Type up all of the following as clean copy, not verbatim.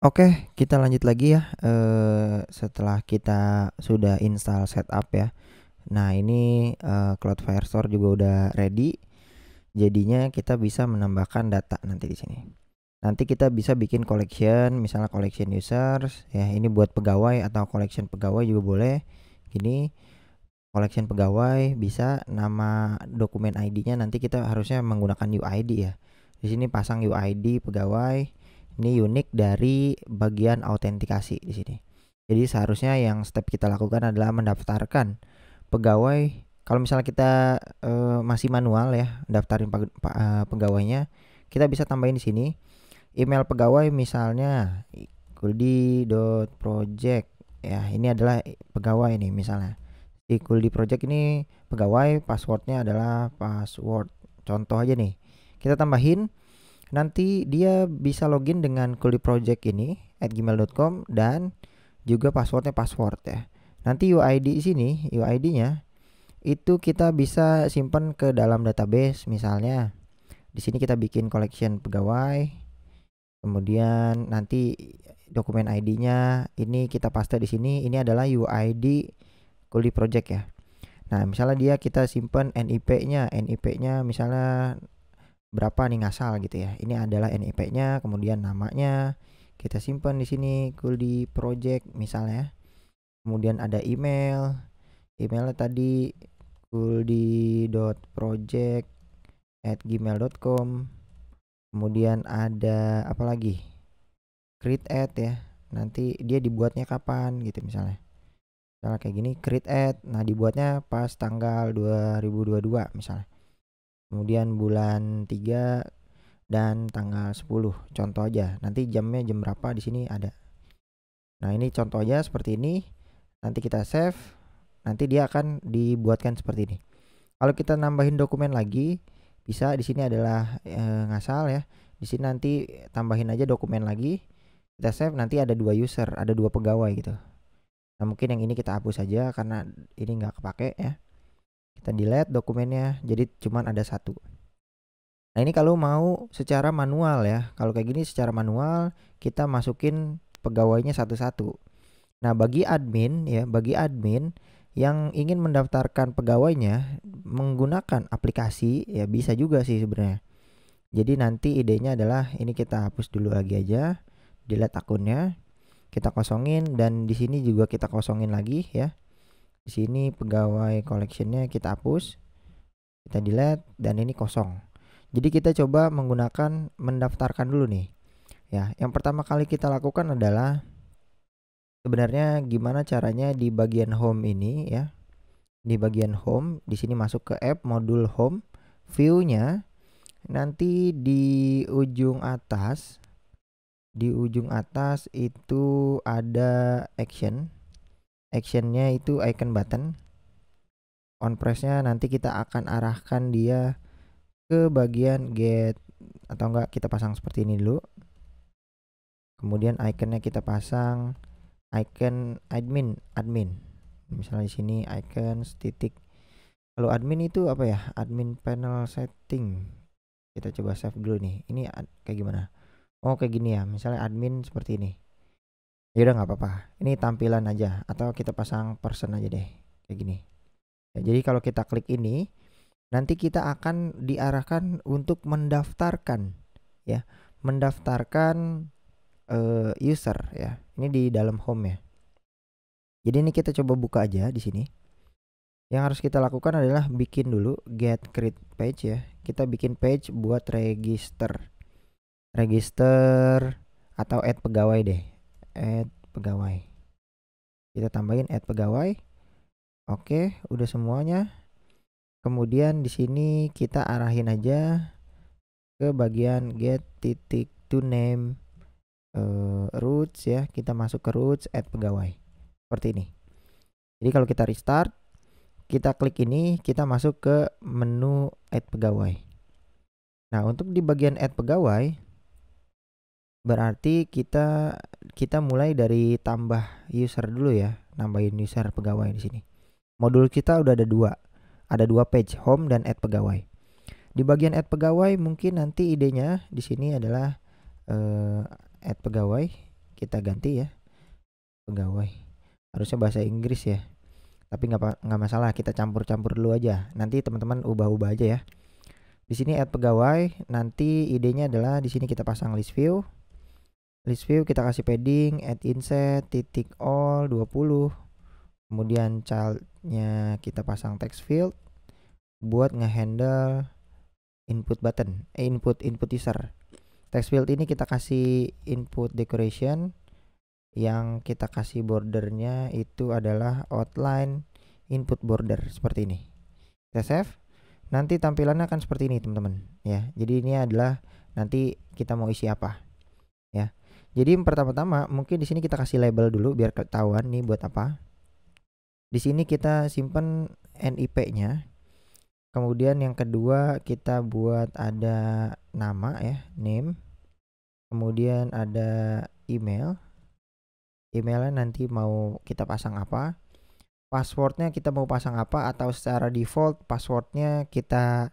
Oke, kita lanjut lagi ya. Setelah kita sudah install setup ya. Nah, ini Cloud Firestore juga udah ready. Jadinya kita bisa menambahkan data nanti di sini. Nanti kita bisa bikin collection, misalnya collection users ya. Ini buat pegawai atau collection pegawai juga boleh. Gini, collection pegawai bisa, nama dokumen ID-nya nanti kita harusnya menggunakan UID ya. Di sini pasang UID pegawai. Ini unik dari bagian autentikasi di sini. Jadi seharusnya yang step kita lakukan adalah mendaftarkan pegawai. Kalau misalnya kita masih manual ya, daftarin pegawainya, kita bisa tambahin di sini email pegawai, misalnya kuldi.project ya. Ini adalah pegawai nih, misalnya di Kuldi Project ini pegawai, passwordnya adalah password contoh aja nih. Kita tambahin, nanti dia bisa login dengan Kuldi Project ini @gmail.com dan juga passwordnya password ya. Nanti UID sini, UID-nya itu kita bisa simpan ke dalam database. Misalnya di sini kita bikin collection pegawai, kemudian nanti dokumen ID-nya ini kita paste di sini. Ini adalah UID Kuldi Project ya. Nah, misalnya dia kita simpan NIP-nya misalnya berapa nih, ngasal gitu ya. Ini adalah NIP-nya, kemudian namanya kita simpan di sini Kuldi Project misalnya. Kemudian ada emailnya tadi kuldi.project@gmail.com. Kemudian ada apa lagi? Create ad ya. Nanti dia dibuatnya kapan gitu misalnya. Misalnya kayak gini, create ad. Nah, dibuatnya pas tanggal 2022 misalnya. Kemudian bulan 3 dan tanggal 10. Contoh aja. Nanti jamnya jam berapa di sini ada. Nah, ini contoh aja seperti ini. Nanti kita save. Nanti dia akan dibuatkan seperti ini. Kalau kita nambahin dokumen lagi, bisa di sini adalah ngasal ya. Di sini nanti tambahin aja dokumen lagi. Kita save, nanti ada 2 user, ada 2 pegawai gitu. Nah, mungkin yang ini kita hapus saja karena ini nggak kepake ya. Kita delete dokumennya, jadi cuman ada 1. Nah, ini kalau mau secara manual ya. Kalau kayak gini secara manual, kita masukin pegawainya satu-satu. Nah, bagi admin yang ingin mendaftarkan pegawainya menggunakan aplikasi ya bisa juga sih sebenarnya. Jadi nanti idenya adalah ini kita hapus dulu lagi aja, delete akunnya, kita kosongin, dan di sini juga kita kosongin lagi ya. Di sini pegawai collectionnya kita hapus, kita delete, dan ini kosong. Jadi kita coba menggunakan mendaftarkan dulu nih. Ya, yang pertama kali kita lakukan adalah sebenarnya gimana caranya di bagian home ini ya. Di bagian home, di sini masuk ke app modul home, view-nya nanti di ujung atas. Di ujung atas itu ada actionnya itu icon button. On press-nya nanti kita akan arahkan dia ke bagian get, atau enggak kita pasang seperti ini dulu. Kemudian iconnya kita pasang icon admin. Misalnya di sini icon titik. Kalau admin itu apa ya? Admin panel setting. Kita coba save dulu nih. Ini kayak gimana? Oh, kayak gini ya. Misalnya admin seperti ini. Ya udah nggak apa-apa. Ini tampilan aja, atau kita pasang person aja deh. Kayak gini. Ya, jadi kalau kita klik ini, nanti kita akan diarahkan untuk mendaftarkan ya. Mendaftarkan user ya. Ini di dalam home ya. Jadi ini kita coba buka aja di sini. Yang harus kita lakukan adalah bikin dulu get create page ya. Kita bikin page buat register atau add pegawai deh. Add pegawai. Kita tambahin add pegawai. Oke, udah semuanya. Kemudian di sini kita arahin aja ke bagian get titik to name roots ya. Kita masuk ke roots add pegawai. Seperti ini. Jadi kalau kita restart, kita klik ini, kita masuk ke menu add pegawai. Nah, untuk di bagian add pegawai berarti kita mulai dari tambah user dulu ya, nambahin user pegawai di sini. Modul kita udah ada 2. Ada 2 page, home dan add pegawai. Di bagian add pegawai mungkin nanti idenya di sini adalah add pegawai. kita ganti ya, pegawai. Harusnya bahasa Inggris ya. Tapi nggak masalah, kita campur-campur dulu aja. Nanti teman-teman ubah-ubah aja ya. Di sini add pegawai, nanti idenya adalah di sini kita pasang list view. List view kita kasih padding, add inset, titik all 20. Kemudian childnya kita pasang text field buat ngehandle input button, input user. Text field ini kita kasih input decoration, yang kita kasih bordernya itu adalah outline input border seperti ini. Kita save. Nanti tampilannya akan seperti ini teman-teman ya. Jadi ini adalah nanti kita mau isi apa ya. Jadi pertama-tama mungkin di sini kita kasih label dulu biar ketahuan nih buat apa. Di sini kita simpen NIP-nya. Kemudian yang kedua kita buat ada nama ya, name. Kemudian ada email. Emailnya nanti mau kita pasang apa. Passwordnya kita mau pasang apa, atau secara default passwordnya kita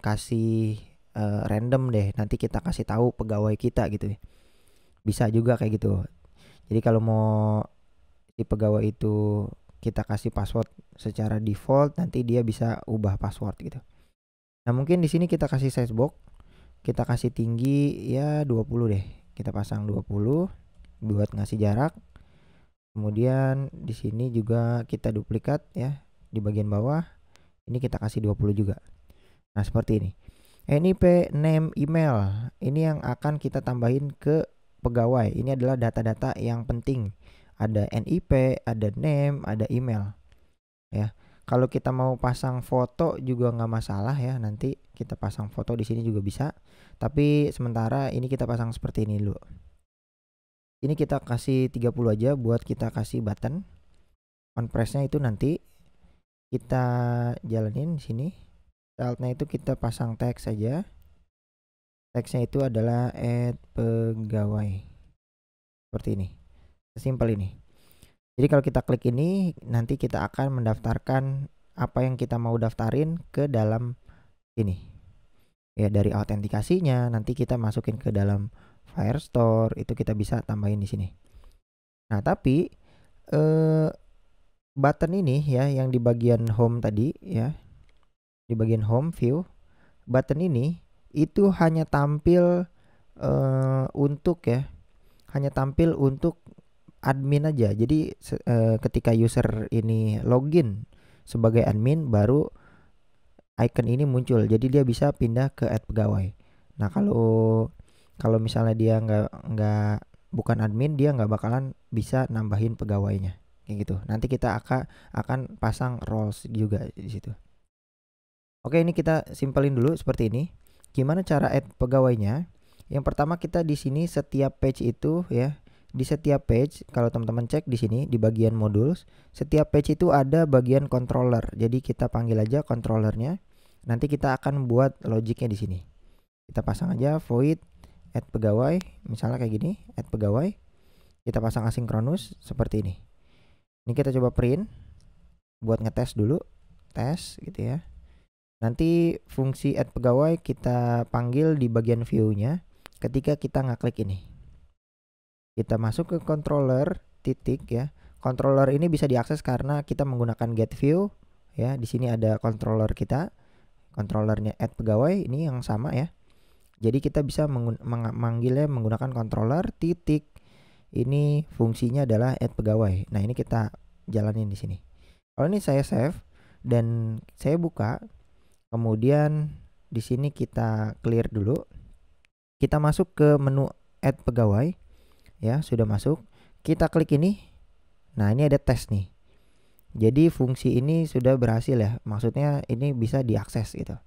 kasih random deh. Nanti kita kasih tahu pegawai kita gitu ya. Bisa juga kayak gitu. Jadi kalau mau si pegawai itu kita kasih password secara default, nanti dia bisa ubah password gitu. Nah mungkin di sini kita kasih size box, kita kasih tinggi ya 20 deh. Kita pasang 20 buat ngasih jarak. Kemudian di sini juga kita duplikat ya di bagian bawah. Ini kita kasih 20 juga. Nah seperti ini. NIP name email ini yang akan kita tambahin ke pegawai. Ini adalah data-data yang penting. Ada NIP, ada name, ada email. Ya. Kalau kita mau pasang foto juga nggak masalah ya. Nanti kita pasang foto di sini juga bisa. Tapi sementara ini kita pasang seperti ini dulu. Ini kita kasih 30 aja buat kita kasih button. On press-nya itu nanti kita jalanin di sini. Childnya itu kita pasang teks saja. Teksnya itu adalah add pegawai. Seperti ini. Sesimpel ini. Jadi kalau kita klik ini, nanti kita akan mendaftarkan apa yang kita mau daftarin ke dalam ini. Ya dari autentikasinya nanti kita masukin ke dalam Firestore, itu kita bisa tambahin di sini. Nah tapi button ini ya yang di bagian home tadi ya, di bagian home view, button ini itu hanya tampil untuk ya, hanya tampil untuk admin aja. Jadi ketika user ini login sebagai admin baru icon ini muncul. Jadi dia bisa pindah ke add pegawai. Nah kalau misalnya dia nggak bukan admin, dia nggak bakalan bisa nambahin pegawainya kayak gitu. Nanti kita akan pasang roles juga di situ. Oke, ini kita simpelin dulu seperti ini. Gimana cara add pegawainya? Yang pertama kita di sini setiap page itu ya, di setiap page kalau teman-teman cek di sini di bagian modules, setiap page itu ada bagian controller. Jadi kita panggil aja controllernya. Nanti kita akan buat logiknya di sini. Kita pasang aja void add pegawai, misalnya kayak gini, add pegawai. Kita pasang asinkronus seperti ini. Ini kita coba print buat ngetes dulu, tes gitu ya. Nanti fungsi add pegawai kita panggil di bagian view-nya ketika kita ngeklik ini. Kita masuk ke controller titik ya. Controller ini bisa diakses karena kita menggunakan get view ya. Di sini ada controller kita. Controllernya add pegawai ini yang sama ya. Jadi kita bisa memanggilnya menggunakan controller titik. Ini fungsinya adalah add pegawai. Nah, ini kita jalanin di sini. Kalau ini saya save dan saya buka. Kemudian di sini kita clear dulu. Kita masuk ke menu add pegawai. Ya, sudah masuk. Kita klik ini. Nah, ini ada tes nih. Jadi fungsi ini sudah berhasil ya. Maksudnya ini bisa diakses gitu.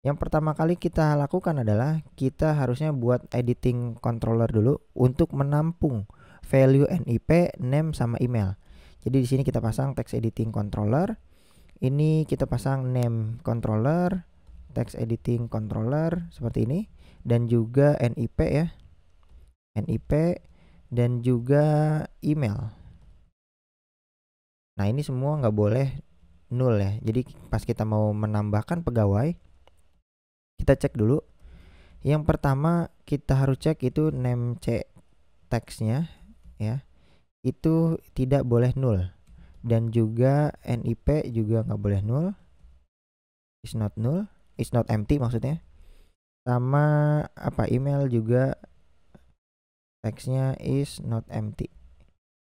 Yang pertama kali kita lakukan adalah kita harusnya buat editing controller dulu untuk menampung value NIP, name sama email. Jadi di sini kita pasang text editing controller. Ini kita pasang name controller, text editing controller seperti ini, dan juga NIP ya. NIP dan juga email. Nah, ini semua nggak boleh nul ya. Jadi pas kita mau menambahkan pegawai, kita cek dulu. Yang pertama kita harus cek itu name teksnya ya itu tidak boleh null, dan juga NIP juga nggak boleh null, is not empty maksudnya. Sama email juga teksnya is not empty.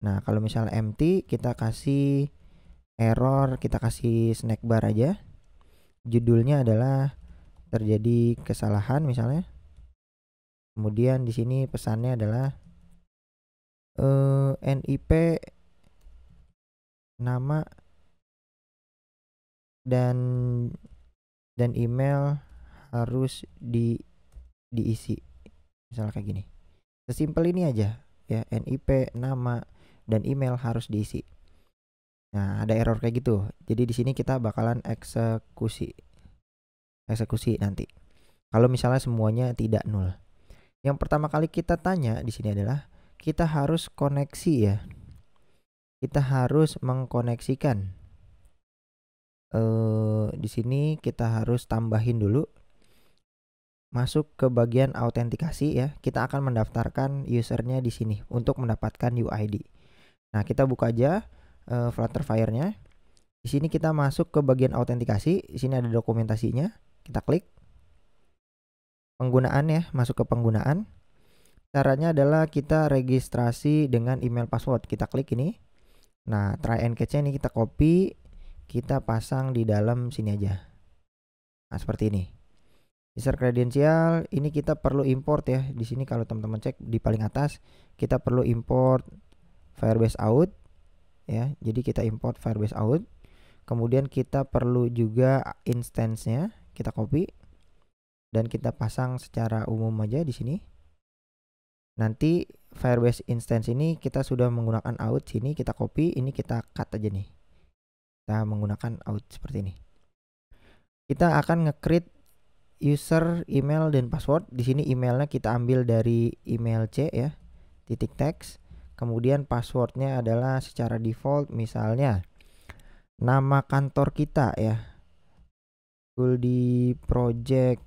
Nah kalau misalnya empty kita kasih error, kita kasih snack bar aja, judulnya adalah terjadi kesalahan misalnya. Kemudian di sini pesannya adalah NIP nama dan email harus diisi, misalnya kayak gini. Sesimpel ini aja ya, NIP nama dan email harus diisi. Nah ada error kayak gitu, jadi di sini kita bakalan eksekusi nanti kalau misalnya semuanya tidak null. Yang pertama kali kita tanya di sini adalah kita harus koneksi ya. Kita harus mengkoneksikan. Di sini kita harus tambahin dulu. Masuk ke bagian autentikasi ya. Kita akan mendaftarkan usernya di sini untuk mendapatkan UID. Nah, kita buka aja Flutterfire-nya. Di sini kita masuk ke bagian autentikasi. Di sini ada dokumentasinya. Kita klik. Penggunaan ya, masuk ke penggunaan. Caranya adalah kita registrasi dengan email password. Kita klik ini. Nah, try and catch-nya ini kita copy, kita pasang di dalam sini aja. Nah, seperti ini. User credential ini kita perlu import ya. Di sini kalau teman-teman cek di paling atas, kita perlu import Firebase out ya. Jadi kita import Firebase out. Kemudian kita perlu juga instance-nya, kita copy dan kita pasang secara umum aja di sini. Nanti Firebase instance ini kita sudah menggunakan out, sini kita copy, ini kita cut aja nih. Kita menggunakan out seperti ini. Kita akan nge-create user, email dan password. Di sini emailnya kita ambil dari email C ya, titik text. Kemudian passwordnya adalah secara default misalnya nama kantor kita ya, di project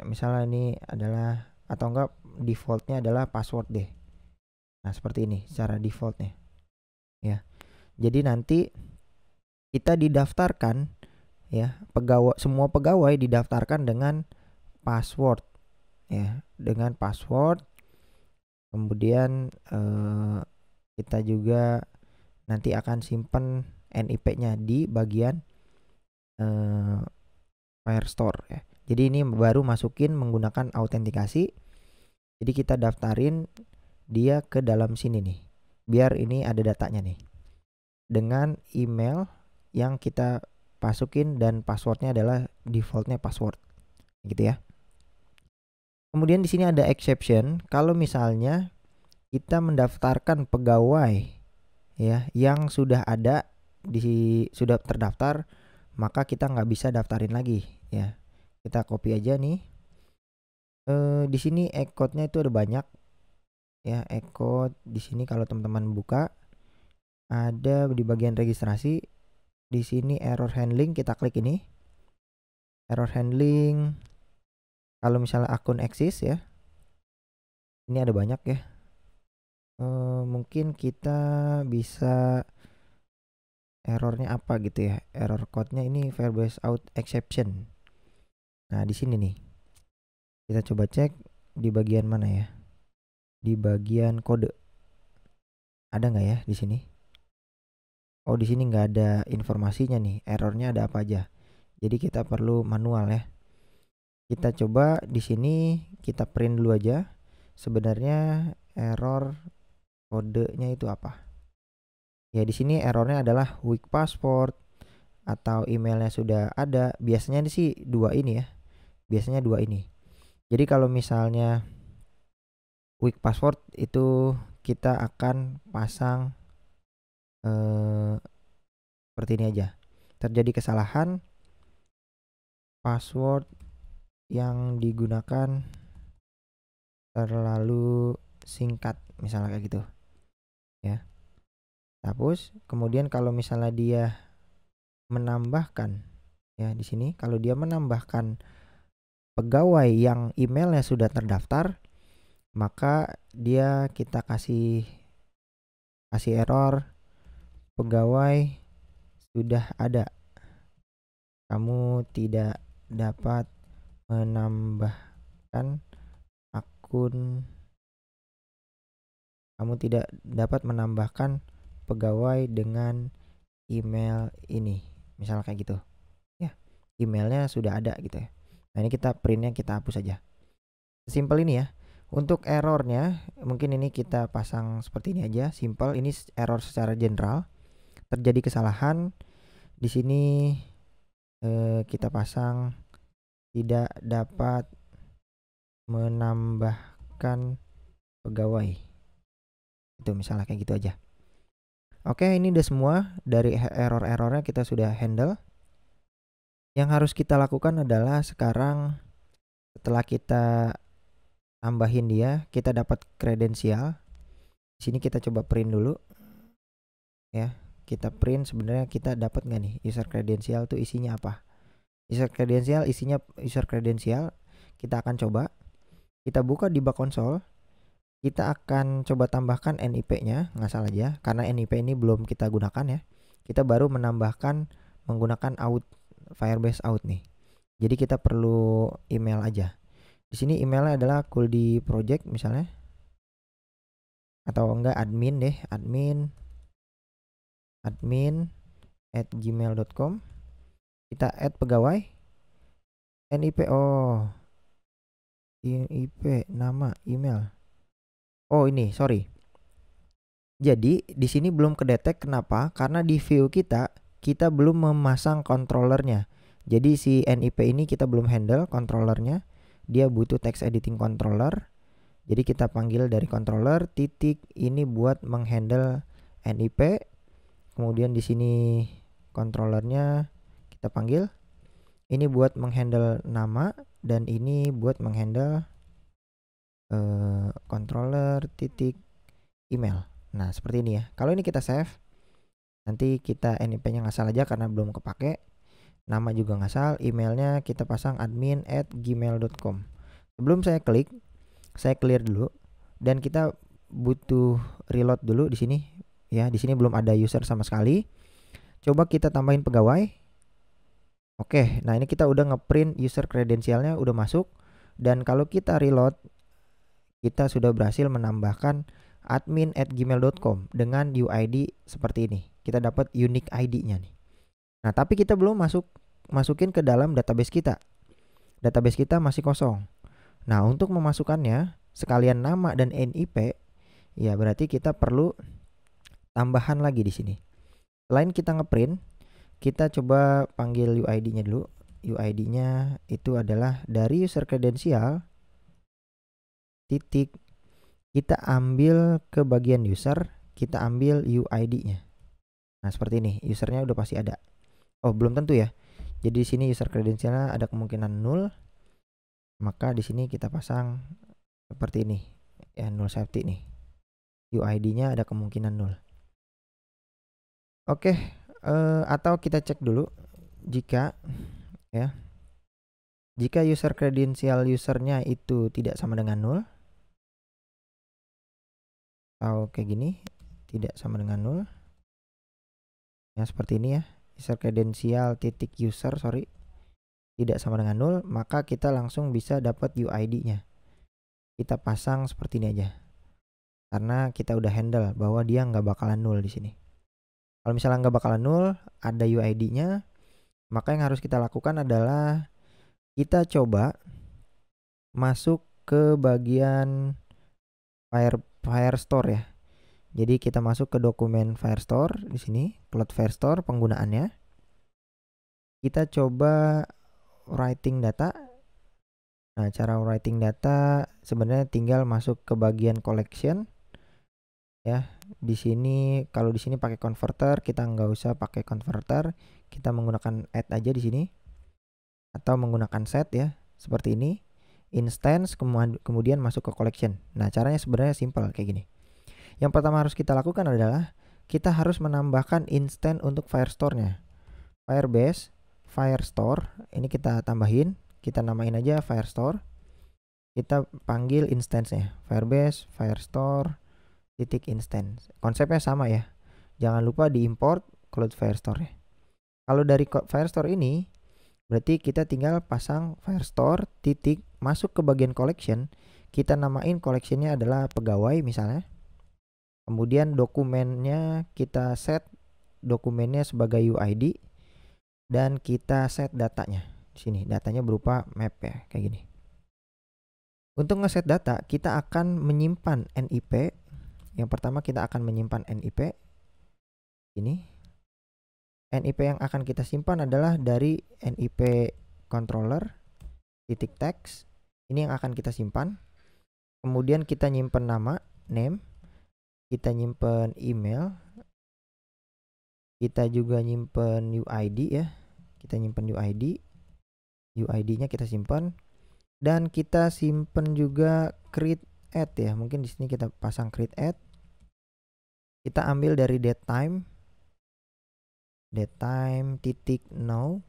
misalnya ini adalah, atau enggak defaultnya adalah password deh. Nah seperti ini secara defaultnya ya. Jadi nanti kita didaftarkan ya, semua pegawai didaftarkan dengan password ya, dengan password. Kemudian kita juga nanti akan simpan NIP-nya di bagian Firestore ya. Jadi ini baru masukin menggunakan autentikasi. Jadi kita daftarin dia ke dalam sini nih, biar ini ada datanya nih dengan email yang kita masukin dan passwordnya adalah defaultnya password gitu ya. Kemudian di sini ada exception, kalau misalnya kita mendaftarkan pegawai ya yang sudah ada sudah terdaftar, maka kita nggak bisa daftarin lagi ya. Kita copy aja nih. Di sini echo-nya itu ada banyak ya, echo di sini kalau teman-teman buka ada di bagian registrasi. Di sini error handling, kita klik ini. Error handling kalau misalnya akun eksis ya. Ini ada banyak ya. Mungkin kita bisa errornya apa gitu ya. Error code-nya ini Firebase out exception. Nah, di sini nih. Kita coba cek di bagian mana ya? Di bagian kode. Ada nggak ya di sini? Oh, di sini nggak ada informasinya nih. Errornya ada apa aja. Jadi kita perlu manual ya. Kita coba di sini kita print dulu aja. Sebenarnya error kodenya itu apa? Ya di sini errornya adalah weak password atau emailnya sudah ada. Biasanya sih dua ini ya. Biasanya dua ini. Jadi kalau misalnya weak password itu kita akan pasang seperti ini aja. Terjadi kesalahan, password yang digunakan terlalu singkat, misalnya kayak gitu ya. Hapus. Kemudian kalau misalnya dia menambahkan ya, di sini kalau dia menambahkan pegawai yang emailnya sudah terdaftar, maka dia kita kasih error pegawai sudah ada. Kamu tidak dapat menambahkan akun. Kamu tidak dapat menambahkan pegawai dengan email ini. Misalnya kayak gitu. Ya, emailnya sudah ada gitu ya. Nah, ini kita printnya kita hapus aja. Simple ini ya. Untuk errornya mungkin ini kita pasang seperti ini aja, simple. Ini error secara general. Terjadi kesalahan di sini, kita pasang tidak dapat menambahkan pegawai. Itu misalnya kayak gitu aja. Oke, ini udah semua dari error-errornya kita sudah handle. Yang harus kita lakukan adalah sekarang setelah kita tambahin dia, kita dapat kredensial. Di sini kita coba print dulu. Ya, kita print sebenarnya kita dapat nggak nih user kredensial tuh isinya apa? User kredensial isinya user kredensial. Kita akan coba. Kita buka di bak konsol. Kita akan coba tambahkan NIP-nya, ngasal aja karena NIP ini belum kita gunakan ya. Kita baru menambahkan menggunakan out Firebase out nih. Jadi kita perlu email aja. Di sini emailnya adalah Kuldi Project misalnya. Atau enggak admin deh, admin @gmail.com. Kita add pegawai. NIP, oh. NIP, nama, email. Oh, ini, sorry. Jadi, di sini belum kedetek kenapa? Karena di view kita belum memasang controllernya. Jadi si NIP ini kita belum handle controllernya. Dia butuh text editing controller. Jadi kita panggil dari controller titik ini buat menghandle NIP. Kemudian di sini controllernya kita panggil. Ini buat menghandle nama dan ini buat menghandle controller titik email. Nah, seperti ini ya. Kalau ini kita save, nanti kita NIP-nya ngasal aja karena belum kepake. Nama juga ngasal, emailnya kita pasang admin@gmail.com. Sebelum saya klik, saya clear dulu dan kita butuh reload dulu di sini. Ya, di sini belum ada user sama sekali. Coba kita tambahin pegawai. Oke, nah ini kita udah ngeprint user kredensialnya udah masuk dan kalau kita reload kita sudah berhasil menambahkan admin@gmail.com dengan UID seperti ini. Kita dapat unique ID-nya nih. Nah, tapi kita belum masukin ke dalam database kita. Database kita masih kosong. Nah, untuk memasukkannya sekalian nama dan NIP, ya berarti kita perlu tambahan lagi di sini. Selain kita ngeprint, kita coba panggil UID-nya dulu. UID-nya itu adalah dari user kredensial titik kita ambil ke bagian user, kita ambil UID-nya. Nah, seperti ini. Usernya udah pasti ada. Oh, belum tentu ya. Jadi di sini user kredensialnya ada kemungkinan 0. Maka di sini kita pasang seperti ini. Ya, null safety nih. UID-nya ada kemungkinan 0. Oke, atau kita cek dulu jika user kredensial usernya itu tidak sama dengan 0 atau kayak gini, tidak sama dengan 0. Ya, seperti ini ya. User kredensial titik user, tidak sama dengan 0, maka kita langsung bisa dapat UID-nya. Kita pasang seperti ini aja. Karena kita udah handle bahwa dia nggak bakalan 0 di sini. Kalau misalnya nggak bakalan 0, ada UID-nya, maka yang harus kita lakukan adalah kita coba masuk ke bagian Firestore ya. Jadi kita masuk ke dokumen Firestore di sini, Cloud Firestore penggunaannya. Kita coba writing data. Nah, cara writing data sebenarnya tinggal masuk ke bagian collection. Ya, di sini kalau di sini pakai converter, kita nggak usah pakai converter, kita menggunakan add aja di sini atau menggunakan set ya, seperti ini. Instance kemudian masuk ke collection. Nah, caranya sebenarnya simple kayak gini. Yang pertama harus kita lakukan adalah kita harus menambahkan instance untuk Firestore-nya. Firebase Firestore, ini kita tambahin, kita namain aja Firestore. kita panggil instance-nya Firebase Firestore titik instance. Konsepnya sama ya. Jangan lupa diimport Cloud Firestore ya. Kalau dari Firestore ini berarti kita tinggal pasang Firestore titik masuk ke bagian collection. Kita namain collectionnya adalah pegawai misalnya. Kemudian dokumennya kita set dokumennya sebagai UID dan kita set datanya. Di sini datanya berupa map ya, kayak gini. Untuk ngeset data, kita akan menyimpan NIP. Yang pertama kita akan menyimpan NIP. Ini. NIP yang akan kita simpan adalah dari NIP controller titik text. Ini yang akan kita simpan. Kemudian kita nyimpen nama, name. Kita nyimpen email. Kita juga nyimpen UID ya. Kita nyimpen UID. UID-nya kita simpan. Dan kita simpen juga create add ya. Mungkin di sini kita pasang create add. Kita ambil dari datetime titik now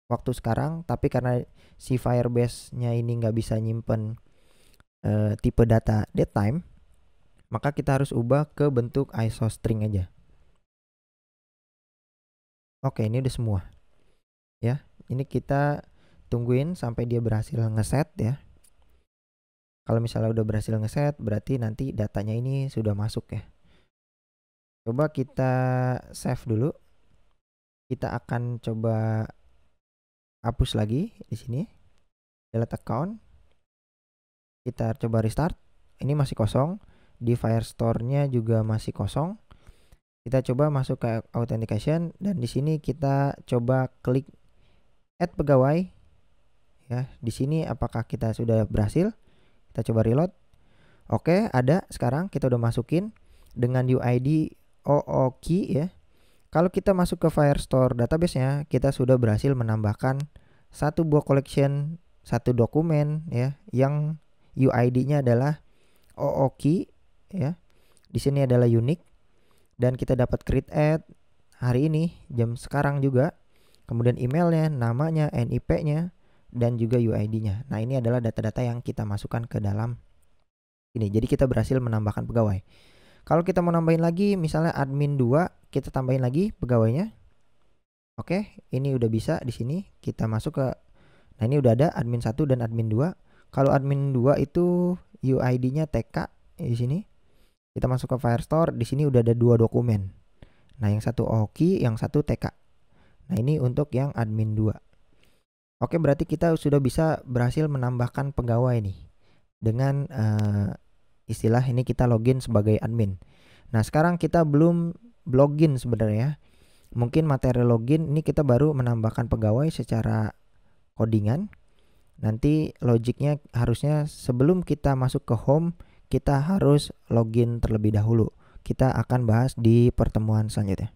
waktu sekarang, tapi karena si Firebase-nya ini nggak bisa nyimpen tipe data datetime, maka kita harus ubah ke bentuk ISO string aja. Oke, ini udah semua ya. Ini kita tungguin sampai dia berhasil ngeset ya. Kalau misalnya udah berhasil ngeset, berarti nanti datanya ini sudah masuk ya. Coba kita save dulu. Kita akan coba hapus lagi di sini. Delete account. Kita coba restart. Ini masih kosong. Di Firestore-nya juga masih kosong. Kita coba masuk ke authentication dan di sini kita coba klik add pegawai. Ya, di sini apakah kita sudah berhasil? Kita coba reload. Oke, ada. Sekarang kita udah masukin dengan UID OOKey ya. Kalau kita masuk ke Firestore database-nya, kita sudah berhasil menambahkan satu buah collection, satu dokumen ya, yang UID-nya adalah OOKey ya. Di sini adalah unique dan kita dapat create add hari ini jam sekarang juga. Kemudian emailnya, namanya, NIP-nya dan juga UID-nya. Nah, ini adalah data-data yang kita masukkan ke dalam ini. Jadi kita berhasil menambahkan pegawai. Kalau kita mau nambahin lagi, misalnya admin 2, kita tambahin lagi pegawainya. Oke, ini udah bisa di sini. Kita masuk ke, nah ini udah ada admin 1 dan admin 2. Kalau admin 2 itu UID-nya TK di sini. Kita masuk ke Firestore, di sini udah ada 2 dokumen. Nah, yang satu OOKey, yang satu TK. Nah, ini untuk yang admin 2. Oke, berarti kita sudah bisa berhasil menambahkan pegawai nih. Dengan istilah ini kita login sebagai admin. Nah, sekarang kita belum login sebenarnya. Mungkin materi login ini kita baru menambahkan pegawai secara codingan. Nanti logiknya harusnya sebelum kita masuk ke home, kita harus login terlebih dahulu. Kita akan bahas di pertemuan selanjutnya.